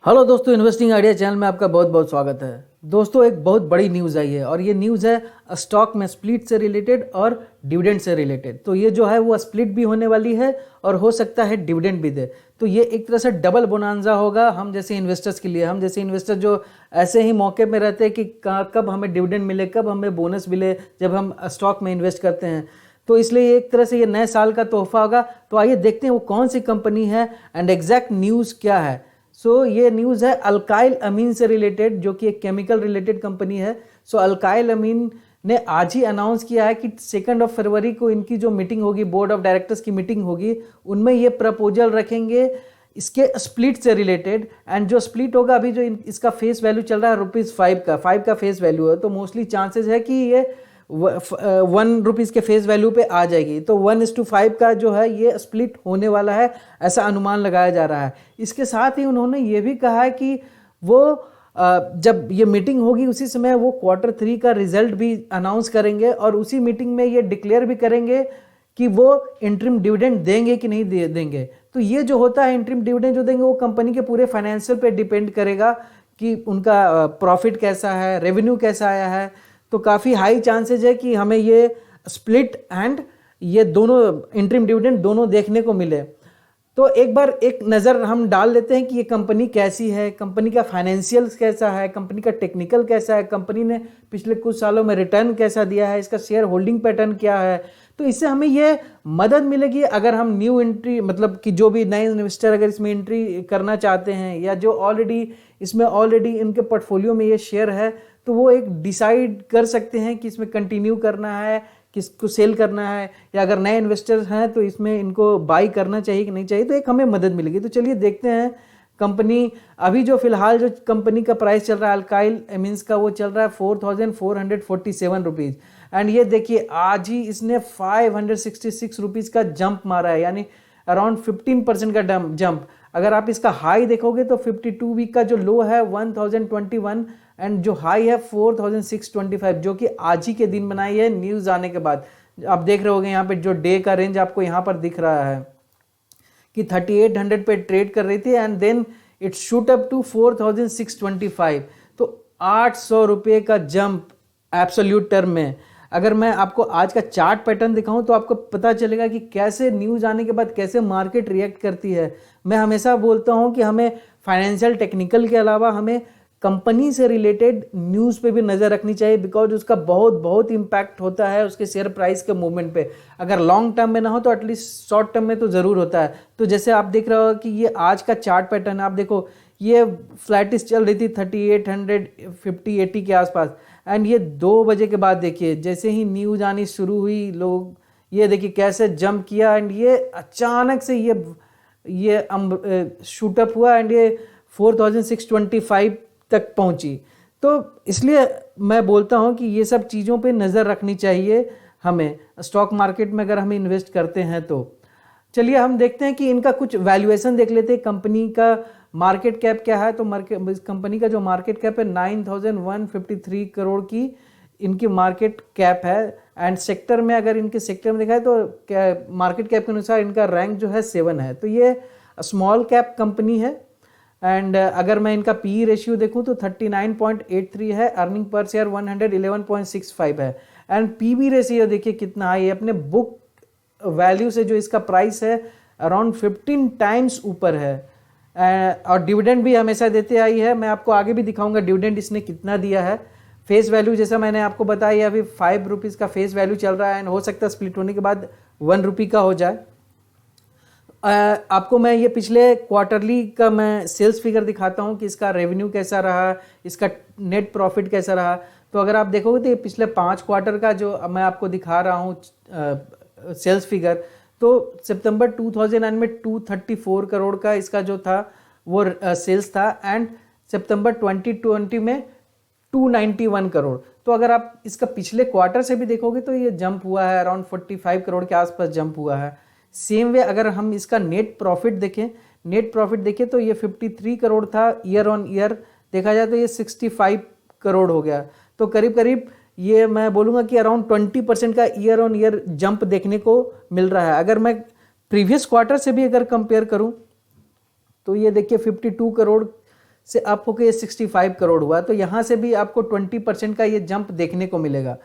Hello दोस्तों, investing idea channel में आपका बहुत बहुत स्वागत है। दोस्तों, एक बहुत बड़ी न्यूज़ आई है और ये न्यूज़ है स्टॉक में स्प्लिट से रिलेटेड और डिविडेंड से रिलेटेड। तो ये जो है वो स्प्लिट भी होने वाली है और हो सकता है डिविडेंड भी दे। तो ये एक तरह से डबल बोनांजा होगा हम जैसे इन्वेस्टर्स के लिए। हम जैसे इन्वेस्टर जो ऐसे ही मौके में रहते हैं कि कब हमें डिविडेंड मिले, कब हमें बोनस मिले जब हम स्टॉक में इन्वेस्ट करते हैं। तो इसलिए एक तरह से ये नए साल का तोहफा होगा। तो आइए देखते हैं वो कौन सी कंपनी है एंड एग्जैक्ट न्यूज़ क्या है। ये न्यूज़ है अल्काइल अमीन से रिलेटेड, जो कि एक केमिकल रिलेटेड कंपनी है। अल्काइल अमीन ने आज ही अनाउंस किया है कि 2 फरवरी को इनकी जो मीटिंग होगी, बोर्ड ऑफ डायरेक्टर्स की मीटिंग होगी, उनमें ये प्रपोजल रखेंगे इसके स्प्लिट से रिलेटेड। एंड जो स्प्लिट होगा, अभी जो इसका फेस वैल्यू चल रहा है ₹5 का, 5 का फेस वैल्यू है। तो मोस्टली चांसेस है कि ये ₹1 के फेस वैल्यू पे आ जाएगी। तो 1:5 का जो है ये स्प्लिट होने वाला है, ऐसा अनुमान लगाया जा रहा है। इसके साथ ही उन्होंने ये भी कहा है कि वो जब ये मीटिंग होगी उसी समय वो Q3 का रिजल्ट भी अनाउंस करेंगे और उसी मीटिंग में ये डिक्लेयर भी करेंगे कि वो इंटरिम डिविडेंड देंगे कि नहीं देंगे। तो ये जो होता है इंटरिम डिविडेंड जो देंगे वो कंपनी के पूरे फाइनेंशियल पे डिपेंड करेगा कि उनका प्रॉफिट कैसा है, रेवेन्यू कैसा आया है। तो काफ़ी हाई चांसेज है कि हमें ये स्प्लिट एंड ये दोनों इंटरिम डिविडेंड दोनों देखने को मिले। तो एक बार एक नज़र हम डाल लेते हैं कि ये कंपनी कैसी है, कंपनी का फाइनेंशियल्स कैसा है, कंपनी का टेक्निकल कैसा है, कंपनी ने पिछले कुछ सालों में रिटर्न कैसा दिया है, इसका शेयर होल्डिंग पैटर्न क्या है। तो इससे हमें ये मदद मिलेगी अगर हम न्यू एंट्री, मतलब कि जो भी नए इन्वेस्टर अगर इसमें एंट्री करना चाहते हैं या जो ऑलरेडी इनके पोर्टफोलियो में ये शेयर है, तो वो एक डिसाइड कर सकते हैं कि इसमें कंटिन्यू करना है, किसको सेल करना है, या अगर नए इन्वेस्टर्स हैं तो इसमें इनको बाई करना चाहिए कि नहीं चाहिए। तो एक हमें मदद मिलेगी। तो चलिए देखते हैं कंपनी अभी जो फिलहाल जो कंपनी का प्राइस चल रहा है अल्काइल अमीन्स का, वो चल रहा है ₹4,447। एंड ये देखिए आज ही इसने ₹566 का जंप मारा है, यानी अराउंड 15% का जंप। अगर आप इसका हाई देखोगे तो 52 वीक का जो लो है 1021 एंड जो हाई है 4625, जो कि आज ही के दिन बनाई है न्यूज़ आने के बाद। आप देख रहे होंगे यहाँ पे जो डे का रेंज आपको यहाँ पर दिख रहा है कि 3800 पे ट्रेड कर रही थी and then it shoot up to 4625। तो ₹800 का जंप एब्सोल्यूट टर्म में। अगर मैं आपको आज का चार्ट पैटर्न दिखाऊं तो आपको पता चलेगा कि कैसे न्यूज़ आने के बाद कैसे मार्केट रिएक्ट करती है। मैं हमेशा बोलता हूं कि हमें फाइनेंशियल टेक्निकल के अलावा हमें कंपनी से रिलेटेड न्यूज़ पे भी नज़र रखनी चाहिए, बिकॉज उसका बहुत इम्पैक्ट होता है उसके शेयर प्राइस के मूवमेंट पे। अगर लॉन्ग टर्म में ना हो तो एटलीस्ट शॉर्ट टर्म में तो ज़रूर होता है। तो जैसे आप देख रहे हो कि ये आज का चार्ट पैटर्न आप देखो, ये फ्लैटिस चल रही थी 3850-80 के आसपास। एंड ये 2 बजे के बाद देखिए जैसे ही न्यूज़ आनी शुरू हुई, लोग ये देखिए कैसे जंप किया एंड ये अचानक से ये शूटअप हुआ एंड ये 4625 तक पहुंची। तो इसलिए मैं बोलता हूं कि ये सब चीज़ों पे नज़र रखनी चाहिए हमें स्टॉक मार्केट में अगर हमें इन्वेस्ट करते हैं तो। चलिए हम देखते हैं कि इनका कुछ वैल्यूएशन देख लेते हैं, कंपनी का मार्केट कैप क्या है। तो कंपनी का जो मार्केट कैप है 9153 करोड़ की इनकी मार्केट कैप है। एंड सेक्टर में अगर इनके सेक्टर में देखा है तो मार्केट कैप के अनुसार इनका रैंक जो है 7 है। तो ये स्मॉल कैप कंपनी है। एंड अगर मैं इनका पी रेशियो देखूं तो 39.83 है, अर्निंग पर शेयर 111.65 है। एंड पीबी रेशियो देखिए कितना हाई है, अपने बुक वैल्यू से जो इसका प्राइस है अराउंड 15 टाइम्स ऊपर है। और डिविडेंड भी हमेशा देते आई है। मैं आपको आगे भी दिखाऊंगा डिविडेंड इसने कितना दिया है। फेस वैल्यू जैसा मैंने आपको बताया अभी ₹5 का फेस वैल्यू चल रहा है एंड हो सकता है स्प्लिट होने के बाद ₹1 का हो जाए। आपको मैं ये पिछले क्वार्टरली का मैं सेल्स फिगर दिखाता हूँ कि इसका रेवेन्यू कैसा रहा, इसका नेट प्रॉफिट कैसा रहा। तो अगर आप देखोगे तो ये पिछले 5 क्वार्टर का जो मैं आपको दिखा रहा हूँ सेल्स फिगर, तो सितंबर 2009 में 234 करोड़ का इसका जो था वो सेल्स था एंड सितंबर 2020 में 291 करोड़। तो अगर आप इसका पिछले क्वार्टर से भी देखोगे तो ये जंप हुआ है, अराउंड 45 करोड़ के आसपास जंप हुआ है। सेम वे अगर हम इसका नेट प्रॉफिट देखें तो ये 53 करोड़ था, ईयर ऑन ईयर देखा जाए तो ये 65 करोड़ हो गया। तो करीब ये मैं बोलूँगा कि अराउंड 20% का ईयर ऑन ईयर जंप देखने को मिल रहा है। अगर मैं प्रीवियस क्वार्टर से भी अगर कंपेयर करूँ तो ये देखिए 52 करोड़ से अप होकर ये 65 करोड़ हुआ। तो यहाँ से भी आपको 20% का ये जंप देखने को मिलेगा।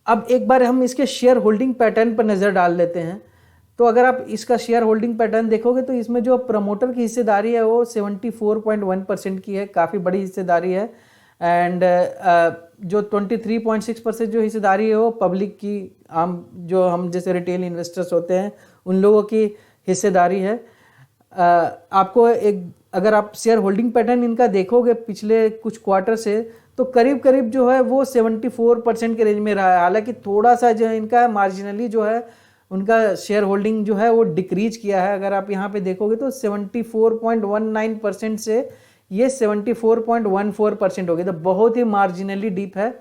अब एक बार हम इसके शेयर होल्डिंग पैटर्न पर नज़र डाल लेते हैं। तो अगर आप इसका शेयर होल्डिंग पैटर्न देखोगे तो इसमें जो प्रमोटर की हिस्सेदारी है वो 74.1% की है, काफ़ी बड़ी हिस्सेदारी है। एंड जो 23.6% जो हिस्सेदारी है वो पब्लिक की, आम जो हम जैसे रिटेल इन्वेस्टर्स होते हैं उन लोगों की हिस्सेदारी है। आपको एक अगर आप शेयर होल्डिंग पैटर्न इनका देखोगे पिछले कुछ क्वार्टर से, तो करीब करीब जो है वो 74% के रेंज में रहा है। हालांकि थोड़ा सा जो इनका मार्जिनली जो है उनका शेयर होल्डिंग जो है वो डिक्रीज किया है। अगर आप यहाँ पे देखोगे तो 74.19% से ये 74.14% हो गया, तो बहुत ही मार्जिनली डीप है।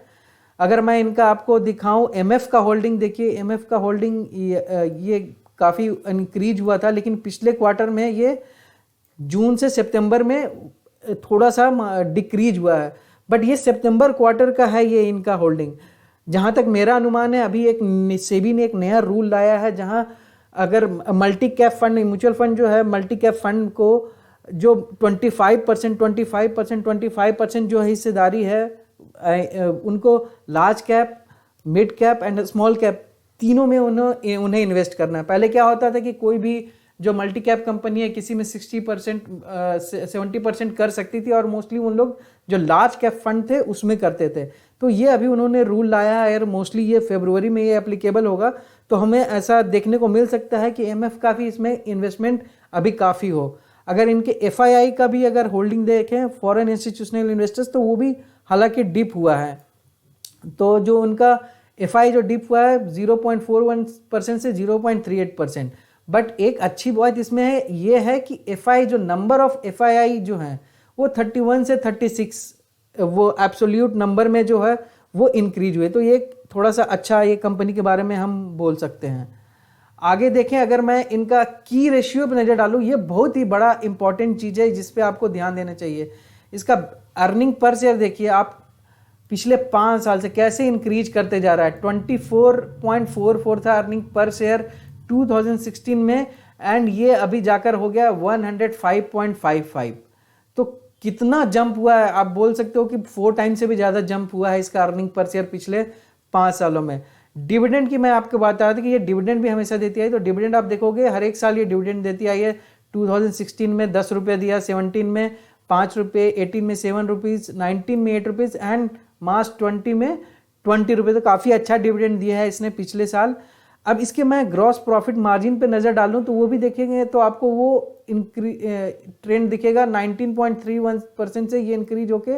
अगर मैं इनका आपको दिखाऊं एमएफ का होल्डिंग, देखिए एमएफ का होल्डिंग ये काफ़ी इंक्रीज हुआ था, लेकिन पिछले क्वार्टर में ये जून से सितंबर में थोड़ा सा डिक्रीज हुआ है। बट ये सितंबर क्वार्टर का है ये इनका होल्डिंग। जहाँ तक मेरा अनुमान है, अभी एक सेबी ने एक नया रूल लाया है जहाँ अगर multi cap fund, mutual fund जो है मल्टी कैप फंड को जो 25% जो हिस्सेदारी है उनको large cap, mid cap and small cap तीनों में उन्हें इन्वेस्ट करना है। पहले क्या होता था कि कोई भी जो मल्टी कैप कंपनी है किसी में 60% 70% कर सकती थी, और मोस्टली उन लोग जो लार्ज कैप फंड थे उसमें करते थे। तो ये अभी उन्होंने रूल लाया है, और मोस्टली ये फरवरी में ये एप्लीकेबल होगा। तो हमें ऐसा देखने को मिल सकता है कि एमएफ का भी इसमें इन्वेस्टमेंट अभी काफ़ी हो। अगर इनके एफआईआई का भी अगर होल्डिंग देखें, फॉरेन इंस्टीट्यूशनल इन्वेस्टर्स, तो वो भी हालांकि डिप हुआ है। तो जो उनका एफआई जो डिप हुआ है 0.41% से 0.38%। बट एक अच्छी बात इसमें है ये है कि एफआई जो नंबर ऑफ एफआईआई जो है वो 31 से 36 वो एब्सोल्यूट नंबर में जो है वो इंक्रीज हुए। तो ये थोड़ा सा अच्छा ये कंपनी के बारे में हम बोल सकते हैं। आगे देखें, अगर मैं इनका की रेशियो पर नज़र डालूँ, ये बहुत ही बड़ा इंपॉर्टेंट चीज़ है जिस पे आपको ध्यान देना चाहिए। इसका अर्निंग पर शेयर देखिए आप पिछले 5 साल से कैसे इंक्रीज करते जा रहा है। 24.44 था अर्निंग पर शेयर 2016 में, एंड ये अभी जाकर हो गया 105.55। तो कितना जंप हुआ है, आप बोल सकते हो कि 4 टाइम से भी ज़्यादा जंप हुआ है इसका अर्निंग पर शेयर पिछले 5 सालों में। डिविडेंड की मैं आपको बता रहा था कि ये डिविडेंड भी हमेशा देती है। तो डिविडेंड आप देखोगे हर एक साल ये डिविडेंड देती आई है। 2016 में 10 रुपये दिया, 17 में 5 रुपये, 18 में 7 रुपीज़, 19 में 8 रुपीज़ एंड मार्च 20 में 20 रुपये। तो काफ़ी अच्छा डिविडेंड दिया है इसने पिछले साल। अब इसके मैं ग्रॉस प्रॉफिट मार्जिन पे नज़र डालूं तो वो भी देखेंगे तो आपको वो ट्रेंड दिखेगा। 19.31% से ये इंक्रीज होके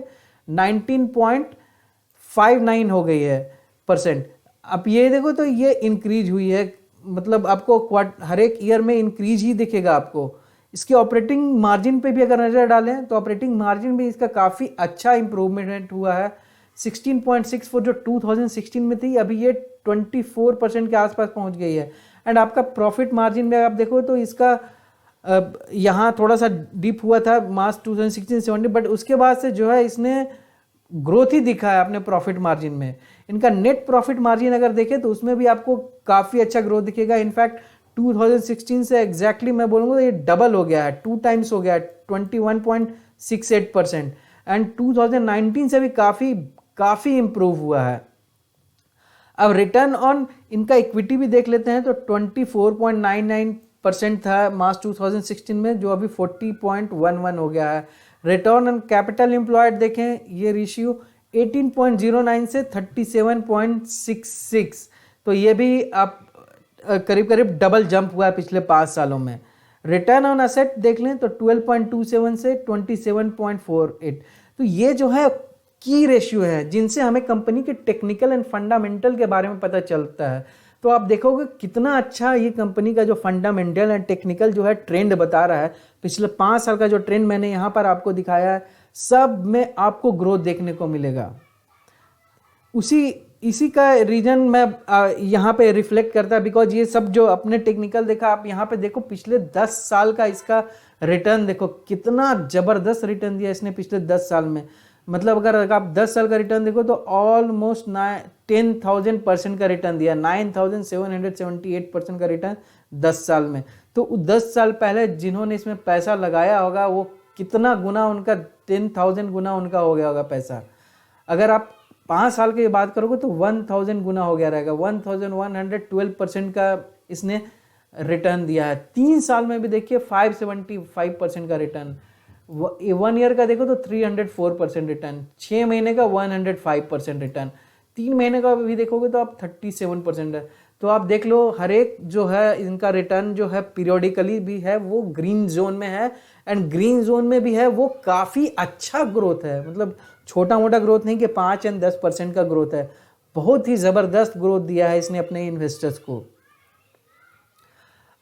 19.59 हो गई है परसेंट। अब ये देखो तो ये इंक्रीज हुई है, मतलब आपको हर एक ईयर में इंक्रीज ही दिखेगा आपको। इसके ऑपरेटिंग मार्जिन पे भी अगर नज़र डालें तो ऑपरेटिंग मार्जिन भी इसका काफ़ी अच्छा इंप्रूवमेंट हुआ है। 16.64 जो 2016 में थी, अभी ये 24% के आसपास पहुंच गई है। एंड आपका प्रॉफिट मार्जिन में आप देखो तो इसका यहाँ थोड़ा सा डिप हुआ था मार्च 2016-17, बट उसके बाद से जो है इसने ग्रोथ ही दिखा है अपने प्रॉफिट मार्जिन में। इनका नेट प्रॉफिट मार्जिन अगर देखें तो उसमें भी आपको काफ़ी अच्छा ग्रोथ दिखेगा। इनफैक्ट 2016 से एग्जैक्टली मैं बोलूँगा तो ये डबल हो गया है, 2 टाइम्स हो गया है, 21.68%। एंड 2019 से भी काफ़ी इम्प्रूव हुआ है। अब रिटर्न ऑन इनका इक्विटी भी देख लेते हैं तो 24.99% था मार्च 2016 में, जो अभी 40.11 हो गया है। रिटर्न ऑन कैपिटल एम्प्लॉयड देखें, ये रेशियो 18.09 से 37.66, तो ये भी आप करीब करीब डबल जंप हुआ है पिछले 5 सालों में। रिटर्न ऑन एसेट देख लें तो 12.27 से 27.48, तो ये जो है की रेशियो है जिनसे हमें कंपनी के टेक्निकल एंड फंडामेंटल के बारे में पता चलता है। तो आप देखोगे कितना अच्छा ये कंपनी का जो फंडामेंटल एंड टेक्निकल जो है ट्रेंड बता रहा है। पिछले 5 साल का जो ट्रेंड मैंने यहाँ पर आपको दिखाया है, सब में आपको ग्रोथ देखने को मिलेगा। इसी का रीजन मैं यहाँ पे रिफ्लेक्ट करता है, बिकॉज ये सब जो अपने टेक्निकल देखा, आप यहाँ पे देखो पिछले 10 साल का इसका रिटर्न देखो, कितना ज़बरदस्त रिटर्न दिया इसने पिछले 10 साल में। मतलब अगर आप 10 साल का रिटर्न देखो तो ऑलमोस्ट 10,000% का रिटर्न दिया, 9,778% का रिटर्न 10 साल में। तो 10 साल पहले जिन्होंने इसमें पैसा लगाया होगा वो कितना गुना उनका 10,000 गुना उनका हो गया होगा पैसा। अगर आप 5 साल की बात करोगे तो 1000 गुना हो गया रहेगा। 1112% का इसने रिटर्न दिया है। 3 साल में भी देखिए 575% का रिटर्न, 1 ईयर का देखो तो 304% रिटर्न, 6 महीने का 105% रिटर्न, 3 महीने का भी देखोगे तो आप 37% है। तो आप देख लो हर एक जो है इनका रिटर्न जो है पीरियोडिकली भी है वो ग्रीन जोन में है, एंड ग्रीन जोन में भी है वो काफ़ी अच्छा ग्रोथ है। मतलब छोटा मोटा ग्रोथ नहीं कि 5 या 10% का ग्रोथ है, बहुत ही ज़बरदस्त ग्रोथ दिया है इसने अपने इन्वेस्टर्स को।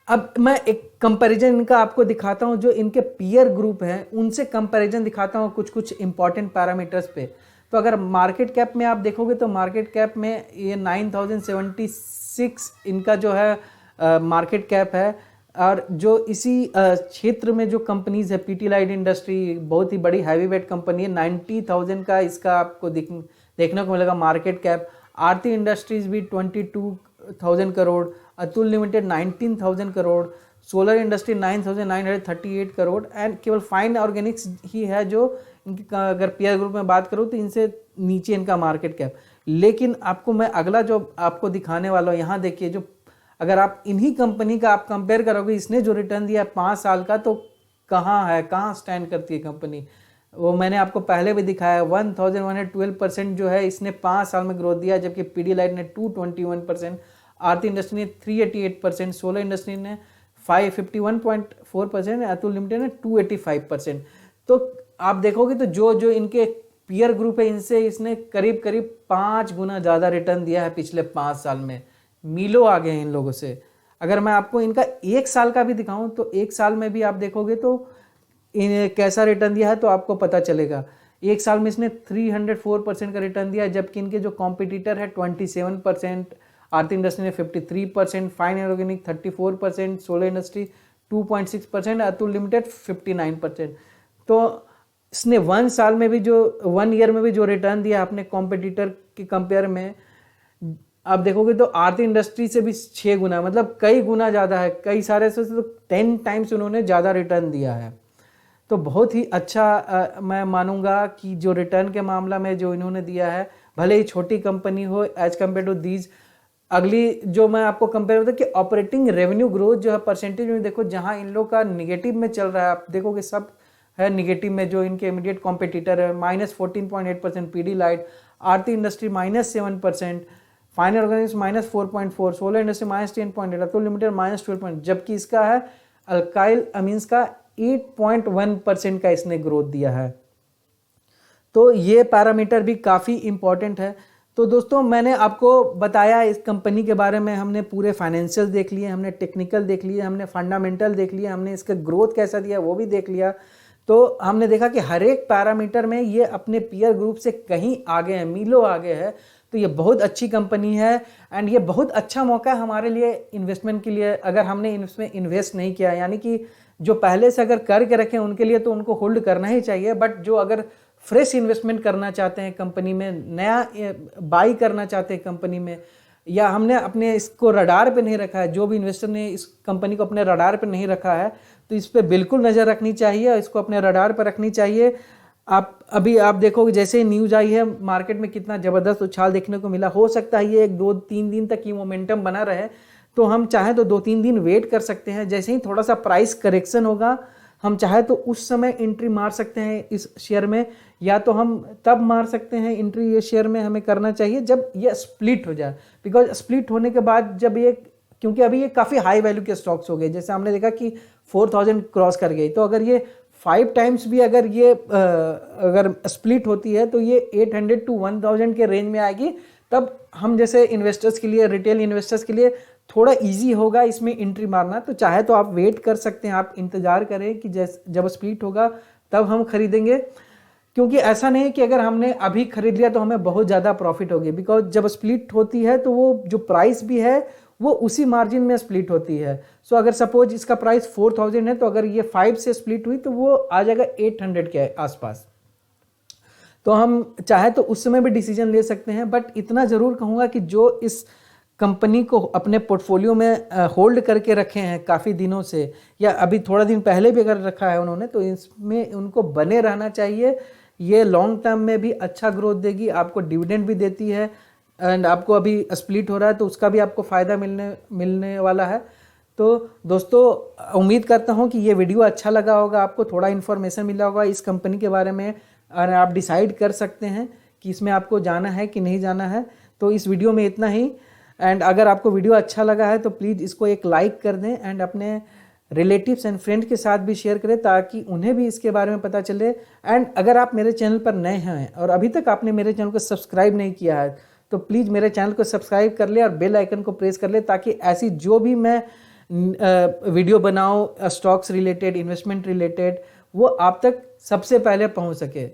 अब मैं एक कंपैरिजन इनका आपको दिखाता हूं, जो इनके पीयर ग्रुप हैं उनसे कंपैरिजन दिखाता हूं कुछ कुछ इंपॉर्टेंट पैरामीटर्स पे। तो अगर मार्केट कैप में आप देखोगे तो मार्केट कैप में ये 9076 इनका जो है मार्केट कैप है, और जो इसी क्षेत्र में जो कंपनीज है, पीटीलाइट इंडस्ट्री बहुत ही बड़ी हैवी वेट कंपनी है, 90,000 का इसका आपको देखने को मिलेगा मार्केट कैप। आरती इंडस्ट्रीज भी 22,000 crore, Atul limited 19,000 crore, solar industry 9,938 crore, and केवल फाइन ऑर्गेनिक्स ही है जो इनकी अगर पीयर ग्रुप में बात करूँ तो इनसे नीचे इनका मार्केट कैप। लेकिन आपको मैं अगला जो आपको दिखाने वाला हूँ, यहाँ देखिए, जो अगर आप इन्हीं कंपनी का आप कंपेयर करोगे, इसने जो रिटर्न दिया 5 साल का, तो कहाँ है, कहाँ स्टैंड करती है कंपनी, वो मैंने आपको पहले भी दिखाया। 1112% जो है इसने 5 साल में ग्रोथ दिया, जबकि पीडीलाइट ने 221%, आरती इंडस्ट्री ने 388%, सोलर इंडस्ट्री ने 551.4%, अतुल लिमिटेड ने 285%। तो आप देखोगे तो जो जो इनके पीयर ग्रुप है इनसे इसने करीब करीब 5 गुना ज़्यादा रिटर्न दिया है पिछले 5 साल में, मीलों आगे हैं इन लोगों से। अगर मैं आपको इनका 1 साल का भी दिखाऊं तो 1 साल में भी आप देखोगे तो कैसा रिटर्न दिया है तो आपको पता चलेगा। 1 साल में इसने 304% का रिटर्न दिया है, जबकि इनके जो कॉम्पिटिटर है 27%, आरती इंडस्ट्री ने 53%, fine organic 34%, solar industry 2.6%, Atul limited 59%। तो इसने 1 साल में भी जो 1 ईयर में भी जो रिटर्न दिया अपने कॉम्पिटिटर के कंपेयर में, आप देखोगे तो आरती इंडस्ट्री से भी 6 गुना, मतलब कई गुना ज़्यादा है, कई सारे से तो 10 टाइम्स उन्होंने ज़्यादा रिटर्न दिया है। तो बहुत ही अच्छा मैं मानूंगा कि जो रिटर्न के मामला में जो इन्होंने दिया है, भले ही छोटी कंपनी हो एज कम्पेयर टू दीज। अगली जो मैं आपको कंपेयर होता है कि ऑपरेटिंग रेवेन्यू ग्रोथ जो है परसेंटेज में देखो, जहां इन लोग का निगेटिव में चल रहा है, आप देखोगे सब है निगेटिव में। जो इनके इमीडिएट कॉम्पिटिटर है -14.8%, Pidilite, Aarti industry -7%, fine organics -4.4%, solar industry -10.8%, Atul limited -12%, जबकि इसका है अल्काइल अमीन्स का 8.1% का इसने ग्रोथ दिया है। तो ये पैरामीटर भी काफ़ी इंपॉर्टेंट है। तो दोस्तों मैंने आपको बताया इस कंपनी के बारे में, हमने पूरे फाइनेंशियल देख लिए, हमने टेक्निकल देख लिए, हमने फंडामेंटल देख लिया, हमने इसका ग्रोथ कैसा दिया वो भी देख लिया। तो हमने देखा कि हर एक पैरामीटर में ये अपने पीयर ग्रुप से कहीं आगे है, मीलों आगे है। तो ये बहुत अच्छी कंपनी है, एंड ये बहुत अच्छा मौका है हमारे लिए इन्वेस्टमेंट के लिए। अगर हमने इसमें इन्वेस्ट नहीं किया, यानी कि जो पहले से अगर करके रखें उनके लिए तो उनको होल्ड करना ही चाहिए, बट जो अगर फ्रेश इन्वेस्टमेंट करना चाहते हैं कंपनी में, नया बाई करना चाहते हैं कंपनी में, या हमने अपने इसको रडार पे नहीं रखा है, जो भी इन्वेस्टर ने इस कंपनी को अपने रडार पे नहीं रखा है, तो इस पे बिल्कुल नज़र रखनी चाहिए, इसको अपने रडार पर रखनी चाहिए। आप देखोगे जैसे ही न्यूज़ आई है मार्केट में कितना ज़बरदस्त उछाल देखने को मिला। हो सकता है ये 1-2-3 दिन तक ये मोमेंटम बना रहे, तो हम चाहे तो 2-3 दिन वेट कर सकते हैं। जैसे ही थोड़ा सा प्राइस करेक्शन होगा, हम चाहे तो उस समय एंट्री मार सकते हैं इस शेयर में, या तो हम तब मार सकते हैं एंट्री ये शेयर में हमें करना चाहिए जब ये स्प्लिट हो जाए। बिकॉज स्प्लिट होने के बाद जब ये, क्योंकि अभी ये काफ़ी हाई वैल्यू के स्टॉक्स हो गए, जैसे हमने देखा कि 4000 क्रॉस कर गई, तो अगर ये 5 टाइम्स भी अगर ये अगर स्प्लिट होती है तो ये 800 to 1000 के रेंज में आएगी। तब हम जैसे इन्वेस्टर्स के लिए, रिटेल इन्वेस्टर्स के लिए थोड़ा इजी होगा इसमें एंट्री मारना। तो चाहे तो आप वेट कर सकते हैं, आप इंतज़ार करें कि जब स्प्लिट होगा तब हम खरीदेंगे, क्योंकि ऐसा नहीं कि अगर हमने अभी खरीद लिया तो हमें बहुत ज़्यादा प्रॉफिट होगी। बिकॉज जब स्प्लिट होती है तो वो जो प्राइस भी है वो उसी मार्जिन में स्प्लिट होती है। सो अगर सपोज इसका प्राइस 4000 है, तो अगर ये 5 से स्प्लिट हुई तो वो आ जाएगा 800 के आसपास। तो हम चाहे तो उस समय भी डिसीजन ले सकते हैं, बट इतना ज़रूर कहूँगा कि जो इस कंपनी को अपने पोर्टफोलियो में होल्ड करके रखे हैं काफ़ी दिनों से, या अभी थोड़ा दिन पहले भी अगर रखा है उन्होंने, तो इसमें उनको बने रहना चाहिए। ये लॉन्ग टर्म में भी अच्छा ग्रोथ देगी, आपको डिविडेंड भी देती है, एंड आपको अभी स्प्लिट हो रहा है तो उसका भी आपको फ़ायदा मिलने वाला है। तो दोस्तों, उम्मीद करता हूँ कि ये वीडियो अच्छा लगा होगा, आपको थोड़ा इन्फॉर्मेशन मिला होगा इस कंपनी के बारे में, और आप डिसाइड कर सकते हैं कि इसमें आपको जाना है कि नहीं जाना है। तो इस वीडियो में इतना ही, एंड अगर आपको वीडियो अच्छा लगा है तो प्लीज़ इसको एक लाइक कर दें, एंड अपने रिलेटिव्स एंड फ्रेंड के साथ भी शेयर करें ताकि उन्हें भी इसके बारे में पता चले। एंड अगर आप मेरे चैनल पर नए हैं और अभी तक आपने मेरे चैनल को सब्सक्राइब नहीं किया है तो प्लीज़ मेरे चैनल को सब्सक्राइब कर ले और बेल आइकन को प्रेस कर ले, ताकि ऐसी जो भी मैं वीडियो बनाऊँ स्टॉक्स रिलेटेड, इन्वेस्टमेंट रिलेटेड, वो आप तक सबसे पहले पहुंच सके।